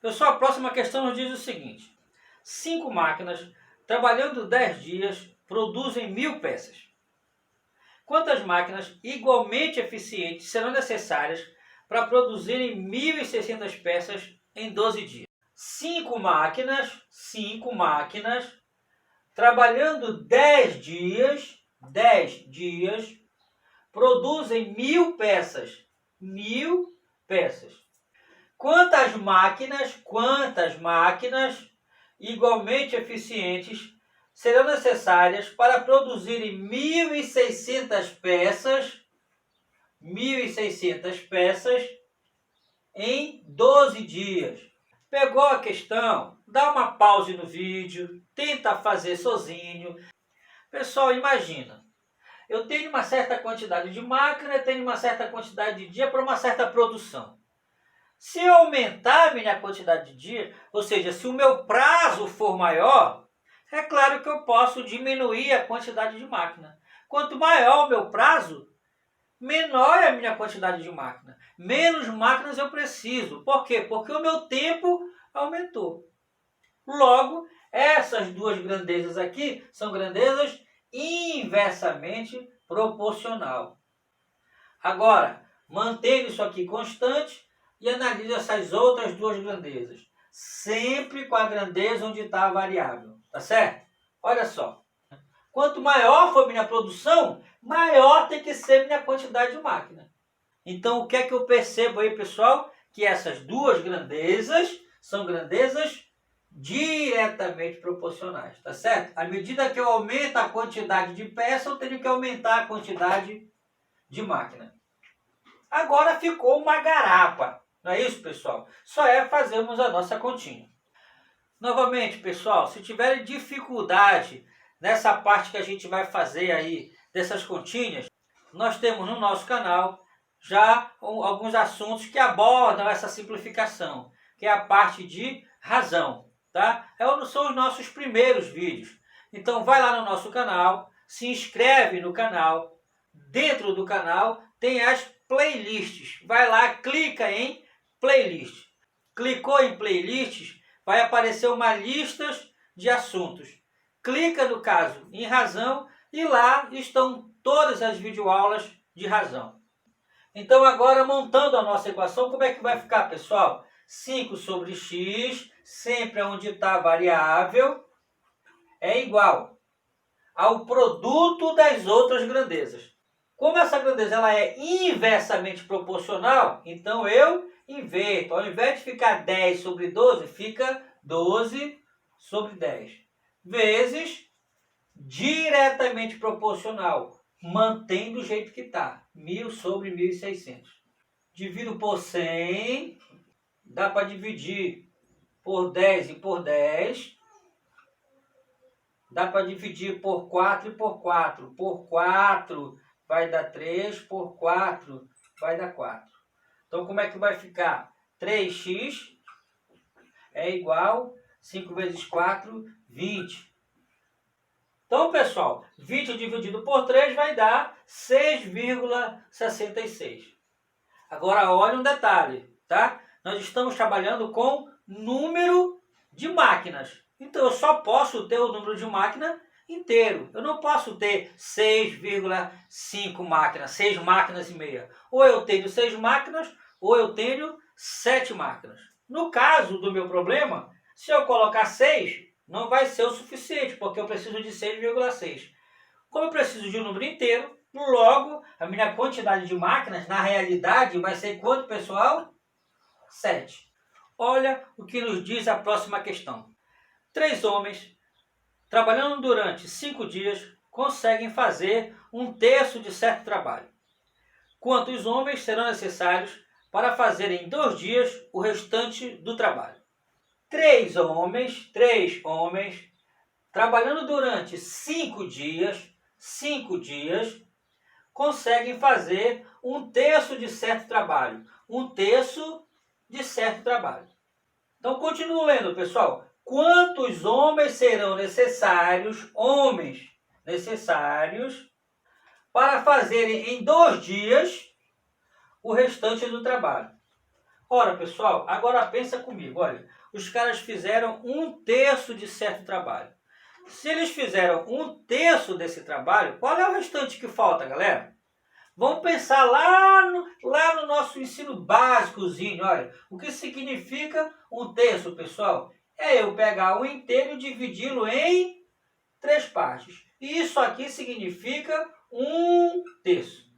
Pessoal, a próxima questão nos diz o seguinte: 5 máquinas, trabalhando 10 dias, produzem 1000 peças. Quantas máquinas igualmente eficientes serão necessárias para produzirem 1600 peças em 12 dias? 5 máquinas, trabalhando 10 dias, produzem 1000 peças. 1000 peças. Quantas máquinas igualmente eficientes serão necessárias para produzirem 1600 peças, em 12 dias? Pegou a questão? Dá uma pausa no vídeo, tenta fazer sozinho. Pessoal, imagina, eu tenho uma certa quantidade de máquina, tenho uma certa quantidade de dia para uma certa produção. Se eu aumentar a minha quantidade de dia, ou seja, se o meu prazo for maior, é claro que eu posso diminuir a quantidade de máquina. Quanto maior o meu prazo, menor é a minha quantidade de máquina. Menos máquinas eu preciso. Por quê? Porque o meu tempo aumentou. Logo, essas duas grandezas aqui são grandezas inversamente proporcional. Agora, mantendo isso aqui constante e analise essas outras duas grandezas. Sempre com a grandeza onde está a variável. Tá certo? Olha só. Quanto maior for minha produção, maior tem que ser minha quantidade de máquina. Então, o que é que eu percebo aí, pessoal? Que essas duas grandezas são grandezas diretamente proporcionais, tá certo? À medida que eu aumento a quantidade de peça, eu tenho que aumentar a quantidade de máquina. Agora ficou uma garapa, não é isso, pessoal? Só é fazermos a nossa continha. Novamente, pessoal, se tiverem dificuldade nessa parte que a gente vai fazer aí, dessas continhas, nós temos no nosso canal já alguns assuntos que abordam essa simplificação, que é a parte de razão, tá? São os nossos primeiros vídeos. Então vai lá no nosso canal, se inscreve no canal. Dentro do canal tem as playlists. Vai lá, clica em playlist. Clicou em playlists, vai aparecer uma lista de assuntos. Clica, no caso, em razão e lá estão todas as videoaulas de razão. Então agora, montando a nossa equação, como é que vai ficar, pessoal? 5 sobre x, sempre onde está a variável, é igual ao produto das outras grandezas. Como essa grandeza ela é inversamente proporcional, então eu inverto. Ao invés de ficar 10 sobre 12, fica 12 sobre 10. Vezes diretamente proporcional, mantém do jeito que está. 1000 sobre 1600. Divido por 100, dá para dividir por 10 e por 10. Dá para dividir por 4 e por 4. Por 4 vai dar 3, por 4 vai dar 4. Então, como é que vai ficar? 3x é igual 5 vezes 4, 20. Então, pessoal, 20 dividido por 3 vai dar 6,66. Agora, olha um detalhe, tá? Nós estamos trabalhando com número de máquinas. Então, eu só posso ter o número de máquina inteiro. Eu não posso ter 6,5 máquinas, 6 máquinas e meia. Ou eu tenho 6 máquinas, ou eu tenho 7 máquinas. No caso do meu problema, se eu colocar 6, não vai ser o suficiente, porque eu preciso de 6,6. Como eu preciso de um número inteiro, logo a minha quantidade de máquinas, na realidade, vai ser quanto, pessoal? 7. Olha o que nos diz a próxima questão. 3 homens, trabalhando durante 5 dias, conseguem fazer 1/3 de certo trabalho. Quantos homens serão necessários para fazer em 2 dias o restante do trabalho? 3 homens, trabalhando durante 5 dias, conseguem fazer 1/3 de certo trabalho. 1/3 de certo trabalho. Então, continuo lendo, pessoal. Quantos homens serão necessários, para fazerem em 2 dias o restante do trabalho? Ora, pessoal, agora pensa comigo, olha, os caras fizeram 1/3 de certo trabalho. Se eles fizeram 1/3 desse trabalho, qual é o restante que falta, galera? Vamos pensar lá no nosso ensino básicozinho, olha, o que significa 1/3, pessoal? É eu pegar o inteiro e dividi-lo em 3 partes. E isso aqui significa 1/3.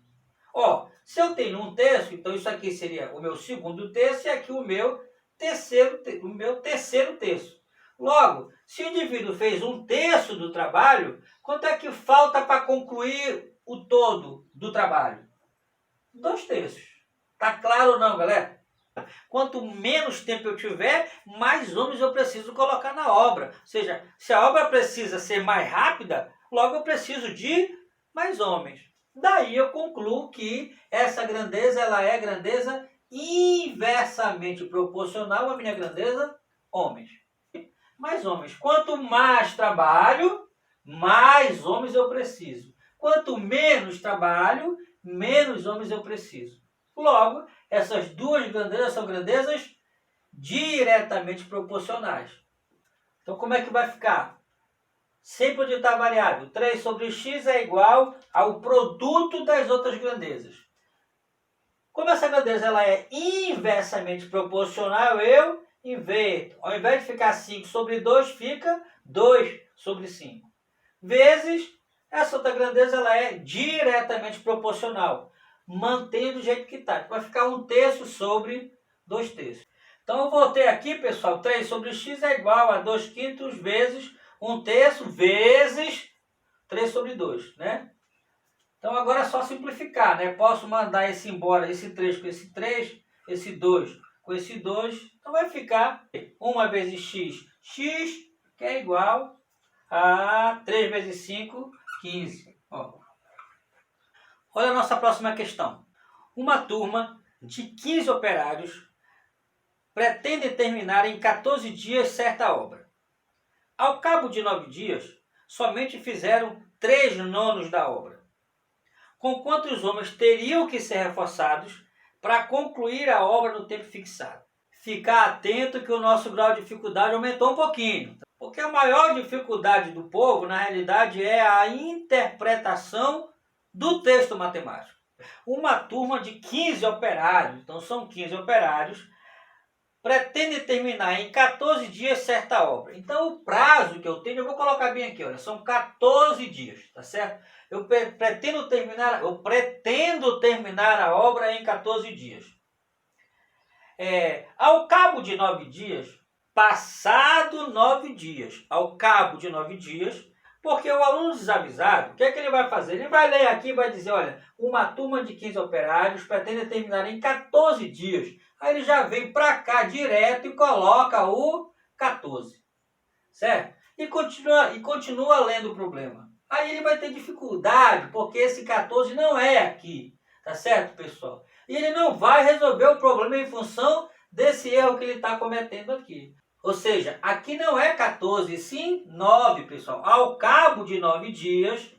Ó, se eu tenho 1/3, então isso aqui seria o meu segundo terço e aqui o meu terceiro terço. Logo, se o indivíduo fez 1/3 do trabalho, quanto é que falta para concluir o todo do trabalho? 2/3. Tá claro ou não, galera? Quanto menos tempo eu tiver, mais homens eu preciso colocar na obra. Ou seja, se a obra precisa ser mais rápida, logo eu preciso de mais homens. Daí eu concluo que essa grandeza ela é grandeza inversamente proporcional à minha grandeza, homens. Mais homens. Quanto mais trabalho, mais homens eu preciso. Quanto menos trabalho, menos homens eu preciso. Logo, essas duas grandezas são grandezas diretamente proporcionais. Então, como é que vai ficar? Sempre onde está a variável, 3 sobre x é igual ao produto das outras grandezas. Como essa grandeza ela é inversamente proporcional, eu inverto. Ao invés de ficar 5 sobre 2, fica 2 sobre 5. Vezes, essa outra grandeza ela é diretamente proporcional. Mantém do jeito que está. Vai ficar 1/3 sobre 2/3. Então eu voltei aqui, pessoal, 3 sobre x é igual a 2/5 vezes 1/3 vezes 3 sobre 2, né? Então agora é só simplificar, né? Posso mandar esse embora, esse 3 com esse 3, esse 2 com esse 2. Então vai ficar 1 vezes x, que é igual a 3 vezes 5, 15. Ó. Olha a nossa próxima questão. Uma turma de 15 operários pretende terminar em 14 dias certa obra. Ao cabo de 9 dias, somente fizeram 3/9 da obra. Com quantos homens teriam que ser reforçados para concluir a obra no tempo fixado? Ficar atento que o nosso grau de dificuldade aumentou um pouquinho. Porque a maior dificuldade do povo, na realidade, é a interpretação do texto matemático. Uma turma de 15 operários, então são 15 operários, pretende terminar em 14 dias certa obra. Então o prazo que eu tenho, eu vou colocar bem aqui, olha, são 14 dias, tá certo? Eu pretendo terminar a obra em 14 dias. Ao cabo de 9 dias, passado 9 dias, ao cabo de 9 dias, porque o aluno desavisado, o que é que ele vai fazer? Ele vai ler aqui e vai dizer, olha, uma turma de 15 operários pretende terminar em 14 dias. Aí ele já vem para cá direto e coloca o 14, certo? E continua lendo o problema. Aí ele vai ter dificuldade, porque esse 14 não é aqui, tá certo, pessoal? E ele não vai resolver o problema em função desse erro que ele está cometendo aqui. Ou seja, aqui não é 14, sim 9, pessoal. Ao cabo de 9 dias,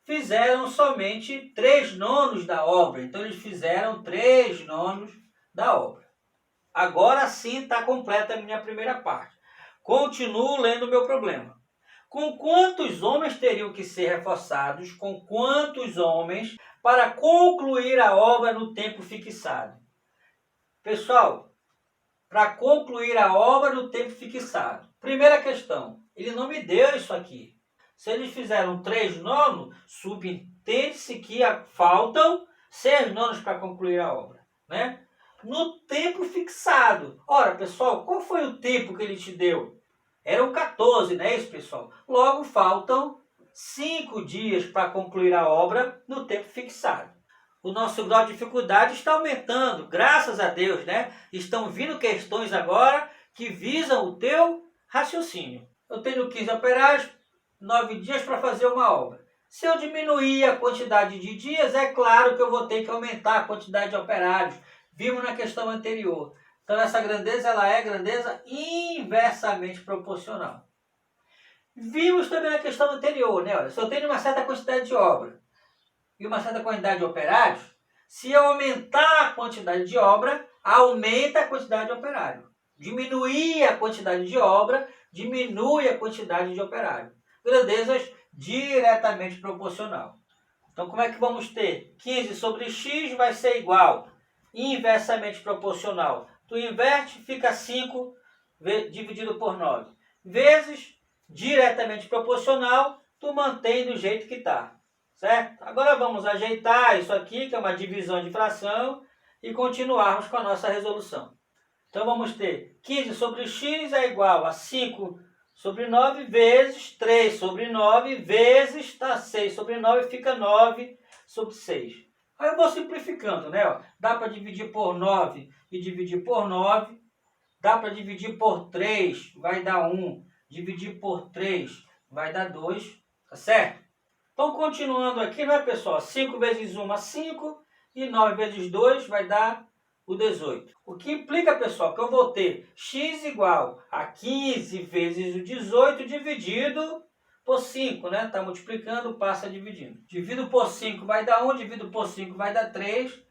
fizeram somente 3/9 da obra. Então, eles fizeram 3/9 da obra. Agora sim está completa a minha primeira parte. Continuo lendo o meu problema. Com quantos homens teriam que ser reforçados? Com quantos homens para concluir a obra no tempo fixado? Pessoal, para concluir a obra no tempo fixado. Primeira questão, ele não me deu isso aqui. Se eles fizeram 3/9, subentende-se que faltam 6/9 para concluir a obra, né? No tempo fixado. Ora, pessoal, qual foi o tempo que ele te deu? Eram 14, não é isso, pessoal? Logo, faltam 5 dias para concluir a obra no tempo fixado. O nosso grau de dificuldade está aumentando, graças a Deus, né? Estão vindo questões agora que visam o teu raciocínio. Eu tenho 15 operários, 9 dias para fazer uma obra. Se eu diminuir a quantidade de dias, é claro que eu vou ter que aumentar a quantidade de operários. Vimos na questão anterior. Então essa grandeza ela é grandeza inversamente proporcional. Vimos também na questão anterior, né? Olha, se eu tenho uma certa quantidade de obra e uma certa quantidade de operários, se eu aumentar a quantidade de obra, aumenta a quantidade de operário. Diminuir a quantidade de obra, diminui a quantidade de operário. Grandezas diretamente proporcional. Então, como é que vamos ter? 15 sobre x vai ser igual, inversamente proporcional. Tu inverte, fica 5 dividido por 9. Vezes, diretamente proporcional, tu mantém do jeito que está. Certo? Agora vamos ajeitar isso aqui, que é uma divisão de fração, e continuarmos com a nossa resolução. Então, vamos ter 15 sobre x é igual a 5 sobre 9 vezes 3 sobre 9 vezes 6 sobre 9 fica 9 sobre 6. Aí eu vou simplificando, né? Dá para dividir por 9 e dividir por 9. Dá para dividir por 3, vai dar 1. Dividir por 3 vai dar 2, tá certo? Então, continuando aqui, né, pessoal? 5 vezes 1 é 5 e 9 vezes 2 vai dar o 18. O que implica, pessoal, que eu vou ter x igual a 15 vezes o 18 dividido por 5, né? Está multiplicando, passa dividindo. Divido por 5 vai dar 1, divido por 5 vai dar 3.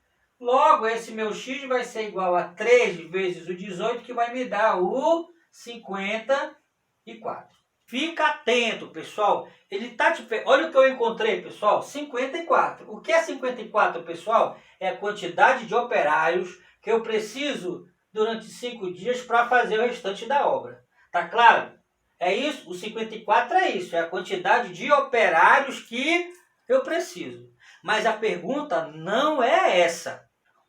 Logo, esse meu x vai ser igual a 3 vezes o 18, que vai me dar o 54. Fica atento, pessoal. Ele tá Olha o que eu encontrei, pessoal. 54. O que é 54, pessoal? É a quantidade de operários que eu preciso durante 5 dias para fazer o restante da obra. Tá claro? É isso? O 54 é isso. É a quantidade de operários que eu preciso. Mas a pergunta não é essa.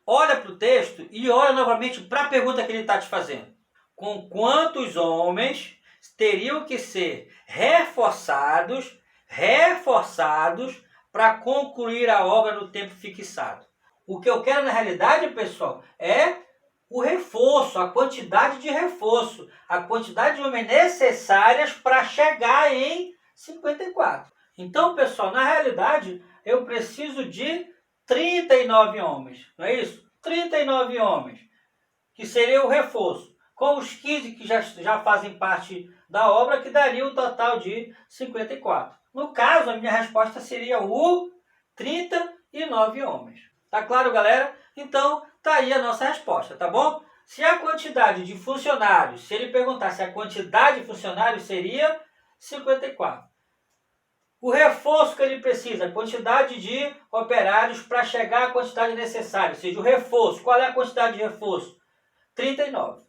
Olha para o texto e olha novamente para a pergunta que ele está te fazendo. Com quantos homens teriam que ser reforçados para concluir a obra no tempo fixado? O que eu quero na realidade, pessoal, é o reforço, a quantidade de reforço, a quantidade de homens necessárias para chegar em 54. Então, pessoal, na realidade, eu preciso de 39 homens, não é isso? 39 homens, que seria o reforço, com os 15 que já fazem parte da obra, que daria um total de 54. No caso, a minha resposta seria o 39 homens. Tá claro, galera? Então, tá aí a nossa resposta, tá bom? Se a quantidade de funcionários, se ele perguntasse a quantidade de funcionários, seria 54. O reforço que ele precisa, a quantidade de operários para chegar à quantidade necessária, ou seja, o reforço. Qual é a quantidade de reforço? 39.